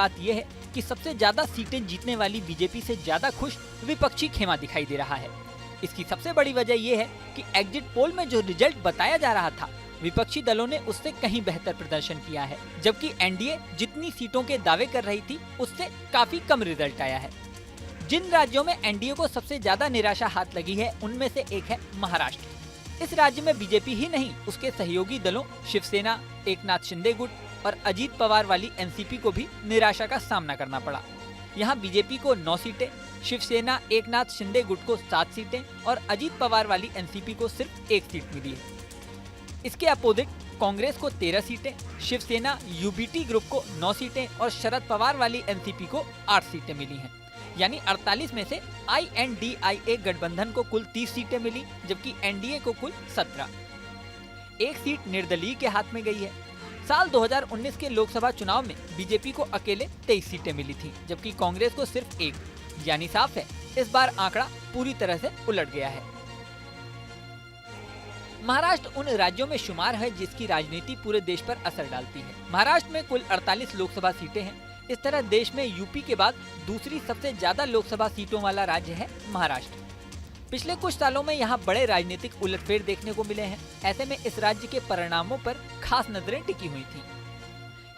बात यह है कि सबसे ज्यादा सीटें जीतने वाली बीजेपी से ज्यादा खुश विपक्षी खेमा दिखाई दे रहा है। इसकी सबसे बड़ी वजह यह है कि एग्जिट पोल में जो रिजल्ट बताया जा रहा था, विपक्षी दलों ने उससे कहीं बेहतर प्रदर्शन किया है, जबकि एनडीए जितनी सीटों के दावे कर रही थी उससे काफी कम रिजल्ट आया है। जिन राज्यों में एनडीए को सबसे ज्यादा निराशा हाथ लगी है, उनमें से एक है महाराष्ट्र। इस राज्य में बीजेपी ही नहीं, उसके सहयोगी दलों शिवसेना, एकनाथ शिंदे गुट और अजीत पवार वाली एनसीपी को भी निराशा का सामना करना पड़ा। यहाँ बीजेपी को 9 सीटें, शिवसेना एकनाथ शिंदे गुट को 7 सीटें और अजीत पवार वाली एनसीपी को सिर्फ 1 सीट मिली है। इसके अपोजिट कांग्रेस को 13 सीटें, शिवसेना यूबीटी ग्रुप को 9 सीटें और शरद पवार वाली एनसीपी को 8 सीटें मिली हैं। यानी 48 में से INDIA गठबंधन को कुल 30 सीटें मिली, जबकि एनडीए को कुल 17। एक सीट निर्दलीय के हाथ में गई है। साल 2019 के लोकसभा चुनाव में बीजेपी को अकेले 23 सीटें मिली थी, जबकि कांग्रेस को सिर्फ 1। यानी साफ है, इस बार आंकड़ा पूरी तरह से उलट गया है। महाराष्ट्र उन राज्यों में शुमार है जिसकी राजनीति पूरे देश पर असर डालती है। महाराष्ट्र में कुल 48 लोकसभा सीटें हैं। इस तरह देश में यूपी के बाद दूसरी सबसे ज्यादा लोकसभा सीटों वाला राज्य है महाराष्ट्र। पिछले कुछ सालों में यहाँ बड़े राजनीतिक उलटफेर देखने को मिले हैं। ऐसे में इस राज्य के परिणामों पर खास नजरें टिकी हुई थी।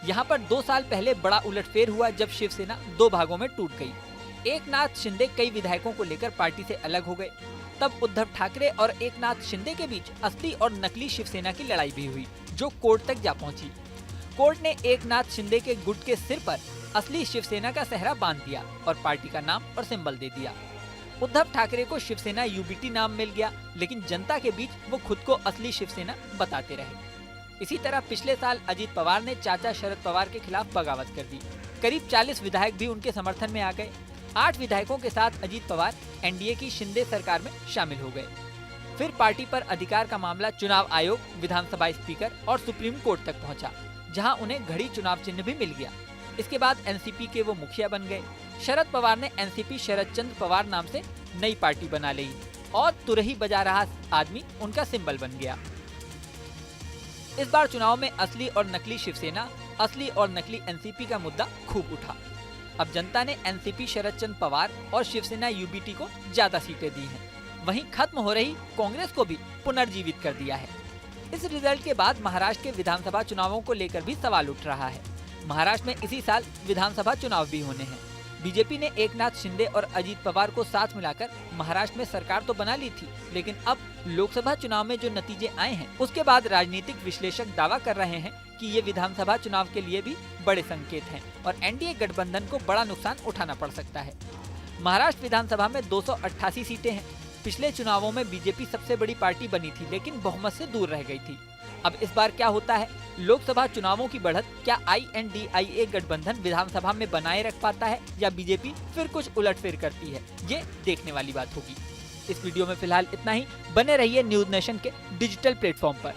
यहाँ पर 2 साल पहले बड़ा उलटफेर हुआ जब शिवसेना 2 भागों में टूट गई। एकनाथ शिंदे कई विधायकों को लेकर पार्टी से अलग हो गए। तब उद्धव ठाकरे और एकनाथ शिंदे के बीच असली और नकली शिवसेना की लड़ाई भी हुई, जो कोर्ट तक जा पहुंची। कोर्ट ने एकनाथ शिंदे के गुट के सिर पर असली शिवसेना का सेहरा बांध दिया और पार्टी का नाम और सिंबल दे दिया। उद्धव ठाकरे को शिवसेना यूबीटी नाम मिल गया, लेकिन जनता के बीच वो खुद को असली शिवसेना बताते रहे। इसी तरह पिछले साल अजीत पवार ने चाचा शरद पवार के खिलाफ बगावत कर दी। करीब 40 विधायक भी उनके समर्थन में आ गए। 8 विधायकों के साथ अजीत पवार एनडीए की शिंदे सरकार में शामिल हो गए। फिर पार्टी पर अधिकार का मामला चुनाव आयोग, विधानसभा स्पीकर और सुप्रीम कोर्ट तक पहुंचा, जहां उन्हें घड़ी चुनाव चिन्ह भी मिल गया। इसके बाद एनसीपी के वो मुखिया बन गए। शरद पवार ने एनसीपी शरद चंद्र पवार नाम से नई पार्टी बना ली और तुरही बजा रहा आदमी उनका सिंबल बन गया। इस बार चुनाव में असली और नकली शिवसेना, असली और नकली एनसीपी का मुद्दा खूब उठा। अब जनता ने एनसीपी शरद चंद्र पवार और शिवसेना यूबीटी को ज्यादा सीटें दी हैं। वहीं खत्म हो रही कांग्रेस को भी पुनर्जीवित कर दिया है। इस रिजल्ट के बाद महाराष्ट्र के विधानसभा चुनावों को लेकर भी सवाल उठ रहा है। महाराष्ट्र में इसी साल विधानसभा चुनाव भी होने हैं। बीजेपी ने एकनाथ शिंदे और अजीत पवार को साथ मिलाकर महाराष्ट्र में सरकार तो बना ली थी, लेकिन अब लोकसभा चुनाव में जो नतीजे आए हैं, उसके बाद राजनीतिक विश्लेषक दावा कर रहे हैं कि ये विधानसभा चुनाव के लिए भी बड़े संकेत हैं और एनडीए गठबंधन को बड़ा नुकसान उठाना पड़ सकता है। महाराष्ट्र विधानसभा में 288 सीटें हैं। पिछले चुनावों में बीजेपी सबसे बड़ी पार्टी बनी थी, लेकिन बहुमत से दूर रह गई थी। अब इस बार क्या होता है? लोकसभा चुनावों की बढ़त क्या INDIA गठबंधन विधानसभा में बनाए रख पाता है या बीजेपी फिर कुछ उलटफेर करती है? ये देखने वाली बात होगी। इस वीडियो में फिलहाल इतना ही। बने रहिए न्यूज नेशन के डिजिटल प्लेटफॉर्म पर।